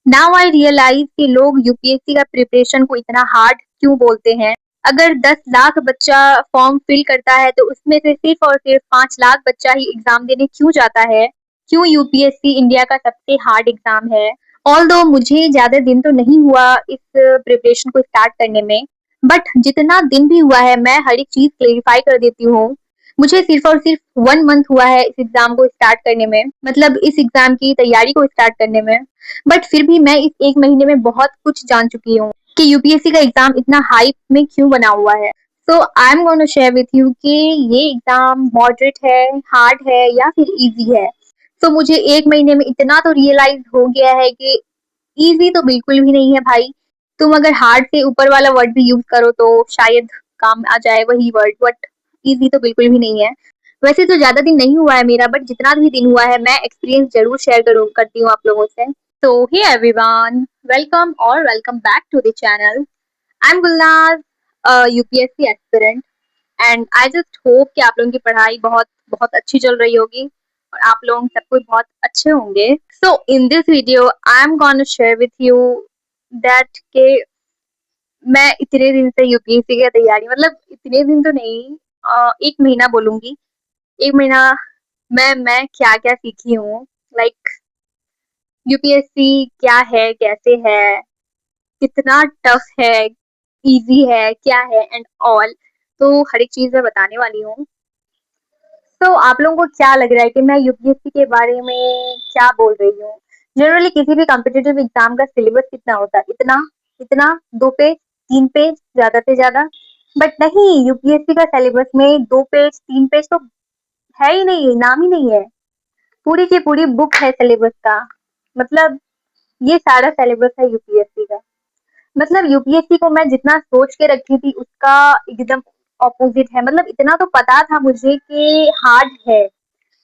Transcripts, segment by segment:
Now I realise कि लोग UPSC का प्रिपरेशन को इतना हार्ड क्यों बोलते हैं। अगर 10 लाख बच्चा फॉर्म फिल करता है तो उसमें से सिर्फ और सिर्फ 5 लाख बच्चा ही एग्जाम देने क्यों जाता है। क्यों यूपीएससी इंडिया का सबसे हार्ड एग्जाम है। ऑल्दो मुझे ज्यादा दिन तो नहीं हुआ इस प्रिपरेशन को स्टार्ट करने में, बट जितना दिन भी हुआ है मैं हर एक चीज क्लेरिफाई कर देती हूँ। मुझे सिर्फ और सिर्फ 1 मंथ हुआ है इस एग्जाम को स्टार्ट करने में, मतलब इस एग्जाम की तैयारी को स्टार्ट करने में। बट फिर भी मैं इस 1 महीने में बहुत कुछ जान चुकी हूँ कि यूपीएससी का एग्जाम इतना हाइप में क्यों बना हुआ है। So I am gonna share with you कि ये एग्जाम मॉडरेट है, हार्ड है या फिर इजी है। तो मुझे 1 महीने में इतना तो रियलाइज हो गया है कि इजी तो बिल्कुल भी नहीं है भाई। तुम अगर हार्ड से ऊपर वाला वर्ड भी यूज करो तो शायद काम आ जाए वही वर्ड, बट इजी तो बिल्कुल भी नहीं है। वैसे तो ज्यादा दिन नहीं हुआ है मेरा, बट जितना भी दिन हुआ है मैं एक्सपीरियंस जरूर शेयर करूँ करती हूँ आप लोगों से। So, hey everyone, welcome back to the channel. I'm Gulnaz, a UPSC aspirant, and I just hope कि आप लोगों की पढ़ाई बहुत बहुत अच्छी चल रही होगी और आप लोग सब कुछ बहुत अच्छे होंगे। So, in this video, I'm gonna share with you that कि मैं इतने दिन से यूपीएससी की तैयारी, मतलब इतने दिन तो नहीं, 1 महीना बोलूंगी। 1 महीना मैं क्या क्या सीखी हूँ, लाइक यूपीएससी क्या है, कैसे है, कितना टफ है, इजी है, क्या है एंड ऑल। तो हर एक चीज मैं बताने वाली हूँ। तो आप लोगों को क्या लग रहा है कि मैं यूपीएससी के बारे में क्या बोल रही हूँ। जनरली किसी भी कॉम्पिटिटिव एग्जाम का सिलेबस कितना होता है, इतना इतना 2 पेज 3 पेज ज्यादा से ज्यादा। बट नहीं, यूपीएससी का सिलेबस में 2 पेज 3 पेज तो है ही नहीं, नाम ही नहीं है। पूरी की पूरी बुक है सिलेबस का। मतलब ये सारा सिलेबस है यूपीएससी का। मतलब यूपीएससी को मैं जितना सोच के रखी थी उसका एकदम ऑपोजिट है। मतलब इतना तो पता था मुझे कि हार्ड है।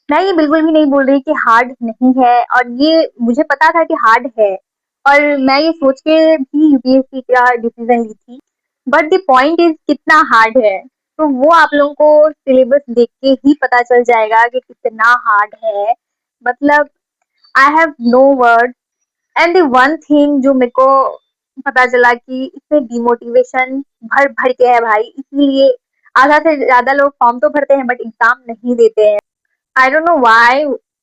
मैं ये बिल्कुल भी नहीं बोल रही कि हार्ड नहीं है, और ये मुझे पता था कि हार्ड है, और मैं ये सोच के भी यूपीएससी का डिसीजन ली थी। बट द पॉइंट इज कितना हार्ड है, तो वो आप लोगों को सिलेबस देख के ही पता चल जाएगा कि कितना हार्ड है। मतलब I have no word. And the one thing जो मेरे को पता चला कि इसमें डिमोटिवेशन भर भर के है भाई, इसीलिए आधा से ज्यादा लोग फॉर्म तो भरते हैं बट एग्जाम नहीं देते हैं। I don't know why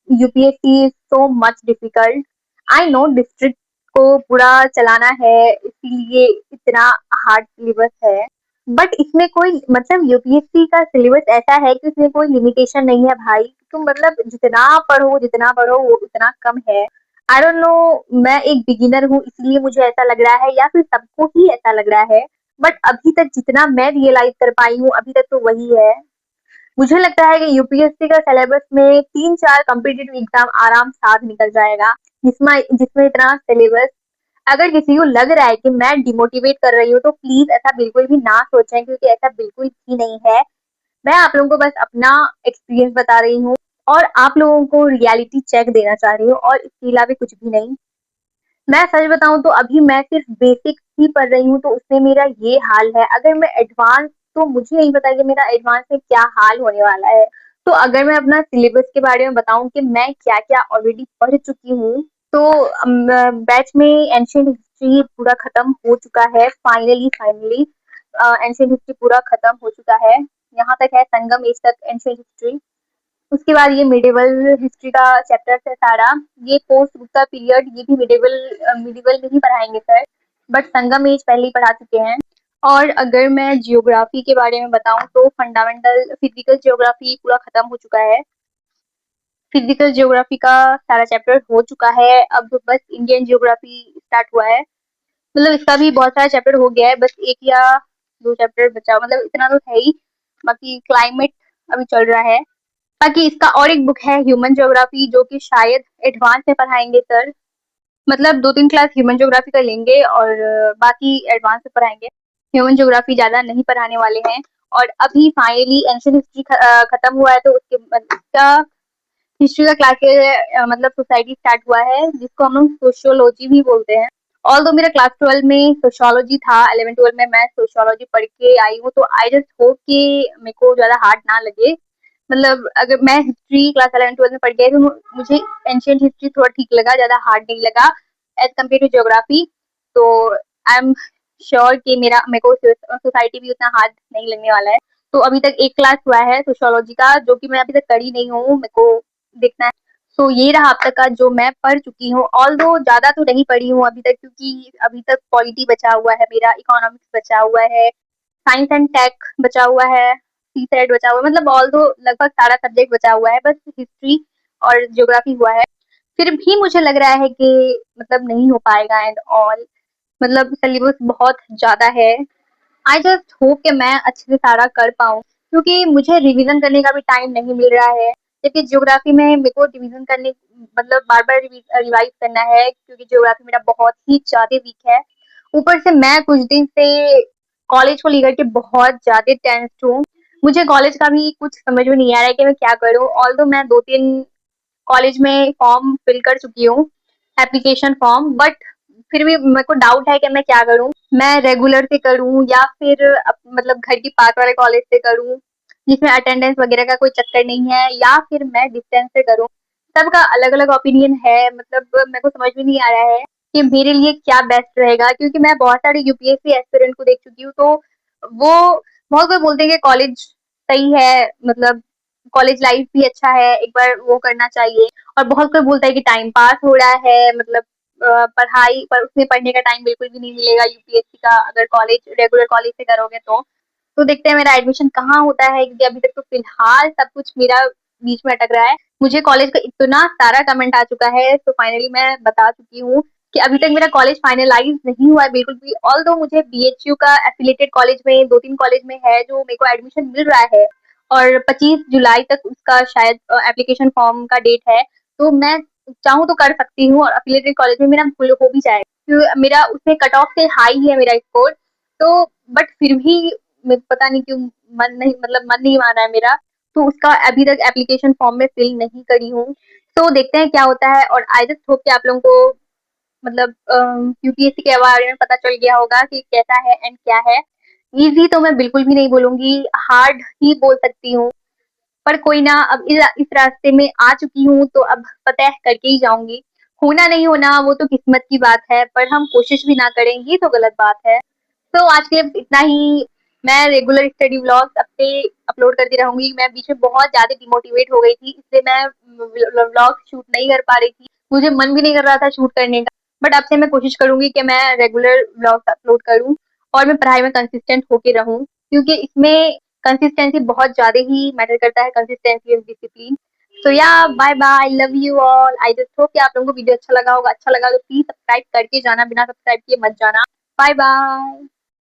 UPSC is so much difficult. I know district को पूरा चलाना है, इसीलिए इतना हार्ड सिलेबस है। बट इसमें कोई, मतलब यूपीएससी का सिलेबस ऐसा है कि इसमें कोई लिमिटेशन नहीं है भाई। तुम मतलब जितना पढ़ो वो उतना कम है। आई डोंट नो, मैं एक बिगिनर हूँ इसलिए मुझे ऐसा लग रहा है या फिर सबको ही ऐसा लग रहा है। बट अभी तक जितना मैं रियलाइज कर पाई हूँ अभी तक तो वही है। मुझे लगता है कि यूपीएससी का सिलेबस में 3-4 कॉम्पिटिटिव एग्जाम आराम साथ निकल जाएगा, जिसमें जिसमें इतना सिलेबस। अगर किसी को लग रहा है कि मैं डिमोटिवेट कर रही हूँ तो प्लीज ऐसा बिल्कुल भी ना सोचें, क्योंकि ऐसा बिल्कुल भी नहीं है। मैं आप लोगों को बस अपना एक्सपीरियंस बता रही हूँ और आप लोगों को रियलिटी चेक देना चाह रही हूँ, और इसके अलावा कुछ भी नहीं। मैं सच बताऊं तो अभी मैं सिर्फ बेसिक ही पढ़ रही हूँ, तो उसमें मेरा ये हाल है। अगर मैं एडवांस, तो मुझे नहीं पता कि मेरा एडवांस में क्या हाल होने वाला है। तो अगर मैं अपना सिलेबस के बारे में बताऊं कि मैं क्या क्या ऑलरेडी पढ़ चुकी हूँ, तो बैच में एंशियंट हिस्ट्री पूरा खत्म हो चुका है। फाइनली फाइनली एंशियंट हिस्ट्री पूरा खत्म हो चुका है। यहाँ तक है, संगम एज तक एंशियंट हिस्ट्री। उसके बाद ये मिडिवल हिस्ट्री का चैप्टर है सारा। ये पोस्ट गुप्ता पीरियड, ये भी मिडिवल मिडिवल में ही पढ़ाएंगे सर, बट संगम एज पहले ही पढ़ा चुके हैं। और अगर मैं जियोग्राफी के बारे में बताऊं तो फंडामेंटल फिजिकल जियोग्राफी पूरा खत्म हो चुका है। फिजिकल जियोग्राफी का सारा चैप्टर हो चुका है, अब बस इंडियन जियोग्राफी स्टार्ट हुआ है। मतलब इसका भी बहुत सारा चैप्टर हो गया है, बस 1 या 2 चैप्टर बचा, मतलब इतना तो है ही। बाकी क्लाइमेट अभी चल रहा है। बाकी इसका और एक बुक है ह्यूमन ज्योग्राफी, जो कि शायद एडवांस में पढ़ाएंगे सर। मतलब 2-3 क्लास ह्यूमन ज्योग्राफी का लेंगे और बाकी एडवांस में पढ़ाएंगे। ह्यूमन ज्योग्राफी ज्यादा नहीं पढ़ाने वाले हैं। और अभी फाइनली एंशियंट हिस्ट्री खत्म हुआ है, तो उसके बाद इसका हिस्ट्री का क्लास मतलब सोसाइटी स्टार्ट हुआ है, जिसको हम लोग सोशियोलॉजी भी बोलते हैं। ऑल दो मेरा क्लास 12 में सोशियोलॉजी था, 11-12 में मैं सोशियोलॉजी पढ़ के आई हूँ, तो आई जस्ट होप कि मेरे को ज्यादा हार्ड ना लगे। मतलब अगर मैं हिस्ट्री क्लास 11-12 में पढ़ गई तो मुझे एंशियंट हिस्ट्री थोड़ा ठीक लगा, ज्यादा हार्ड नहीं लगा। As compare to geography. तो आई एम श्योर कि मेरे को सोसाइटी भी उतना हार्ड नहीं लगने वाला है। तो अभी तक एक क्लास हुआ है सोशियोलॉजी का, जो कि मैं अभी तक करी नहीं हूँ, मेरे को देखना है। तो ये रहा अब तक का जो मैं पढ़ चुकी हूँ, ऑल्दो ज़्यादा तो नहीं पढ़ी हूँ अभी तक, क्योंकि अभी तक पॉलिटी बचा हुआ है मेरा, इकोनॉमिक्स बचा हुआ है, साइंस एंड टेक बचा हुआ है, सीसेट बचा हुआ है, मतलब ऑल्दो लगभग सारा सब्जेक्ट बचा हुआ है, बस हिस्ट्री और ज्योग्राफी हुआ है। फिर भी मुझे लग रहा है कि मतलब नहीं हो पाएगा एंड ऑल, मतलब सिलेबस बहुत ज़्यादा है। आई जस्ट होप कि मैं अच्छे से सारा कर पाऊँ, क्योंकि मुझे रिवीजन करने का भी टाइम नहीं मिल रहा है। जबकि ज्योग्राफी में मेरे को रिवीजन करने मतलब बार-बार रिवाइज़ करना है, क्योंकि ज्योग्राफी मेरा बहुत ही ज़्यादा वीक है। ऊपर से मैं कुछ दिन से कॉलेज को लेकर के बहुत ज़्यादा टेंस्ड हूँ। मुझे कॉलेज का भी कुछ समझ में नहीं आ रहा है कि मैं क्या करूँ? ऑल्दो मैं 2-3 कॉलेज में फॉर्म फिल कर चुकी हूँ, एप्लीकेशन फॉर्म, बट फिर भी मेरे को डाउट है कि मैं क्या करूँ? मैं रेगुलर से करूँ या फिर मतलब घर के पास वाले कॉलेज से करूँ, जिसमें अटेंडेंस वगैरह का कोई चक्कर नहीं है, या फिर मैं डिस्टेंस से करूँ। सबका अलग-अलग ओपिनियन है, मतलब मेरे को समझ में नहीं आ रहा है कि मेरे लिए क्या बेस्ट रहेगा, क्योंकि मैं बहुत सारे यूपीएससी एस्पिरेंट को देख चुकी हूँ, तो वो बहुत लोग बोलते हैं कि कॉलेज सही है, मतलब कॉलेज लाइफ भी अच्छा है, एक बार वो करना चाहिए। और बहुत कोई बोलता है कि टाइम पास हो रहा है, मतलब पढ़ाई पर उसमें पढ़ने का टाइम बिल्कुल भी नहीं मिलेगा यूपीएससी का, अगर कॉलेज रेगुलर कॉलेज से करोगे तो। तो देखते हैं मेरा एडमिशन कहाँ होता है, क्योंकि अभी तक तो फिलहाल सब कुछ मेरा बीच में अटक रहा है। मुझे कॉलेज का इतना सारा कमेंट आ चुका है, तो फाइनली मैं बता चुकी हूँ कि अभी तक मेरा कॉलेज फाइनलाइज नहीं हुआ है बिल्कुल भी। ऑल्दो मुझे बीएचयू का एफिलिएटेड कॉलेज में 2-3 कॉलेज में है जो मेरे को एडमिशन मिल रहा है, और 25 जुलाई तक उसका शायद एप्लीकेशन फॉर्म का डेट है। तो मैं चाहूँ तो कर सकती हूँ, और एफिलिएटेड कॉलेज में मेरा हो भी जाएगा, क्योंकि मेरा उसमें कट ऑफ से हाई है मेरा स्कोर। तो बट फिर भी पता नहीं क्यों मन नहीं मान रहा है मेरा, तो उसका अभी तक एप्लीकेशन फॉर्म में फिल नहीं करी हूँ। तो देखते हैं क्या होता है, और आई जस्ट होप कि आप लोगों को मतलब यूपीएससी के बारे में पता चल गया होगा कि कैसा है एंड क्या है। ईज़ी तो मैं बिल्कुल भी नहीं बोलूँगी, हार्ड ही बोल सकती हूँ। पर कोई ना, अब इस रास्ते में आ चुकी हूँ, तो अब फ़तह करके ही जाऊँगी। होना नहीं होना वो तो किस्मत की बात है, पर हम कोशिश भी ना करेंगी तो गलत बात है। तो आज के लिए इतना ही। मैं रेगुलर स्टडी व्लॉग्स अब से अपलोड करती रहूँगी। मैं बीच में बहुत ज़्यादा डिमोटिवेट हो गई थी, इसलिए मैं व्लॉग शूट नहीं कर पा रही थी। मुझे मन भी नहीं कर रहा था शूट करने का। बट अब से मैं कोशिश करूँगी कि मैं रेगुलर व्लॉग्स अपलोड करूँ, और मैं पढ़ाई में कंसिस्टेंट होके रहूँ, क्योंकि इसमें कंसिस्टेंसी बहुत ज़्यादा ही मैटर करता है, कंसिस्टेंसी एंड डिसिप्लिन। तो या bye bye, love you all. I just hope कि आप लोगों को वीडियो अच्छा लगा होगा। अच्छा लगा तो प्लीज़ सब्सक्राइब करके जाना, बिना सब्सक्राइब किए मत जाना। Bye bye.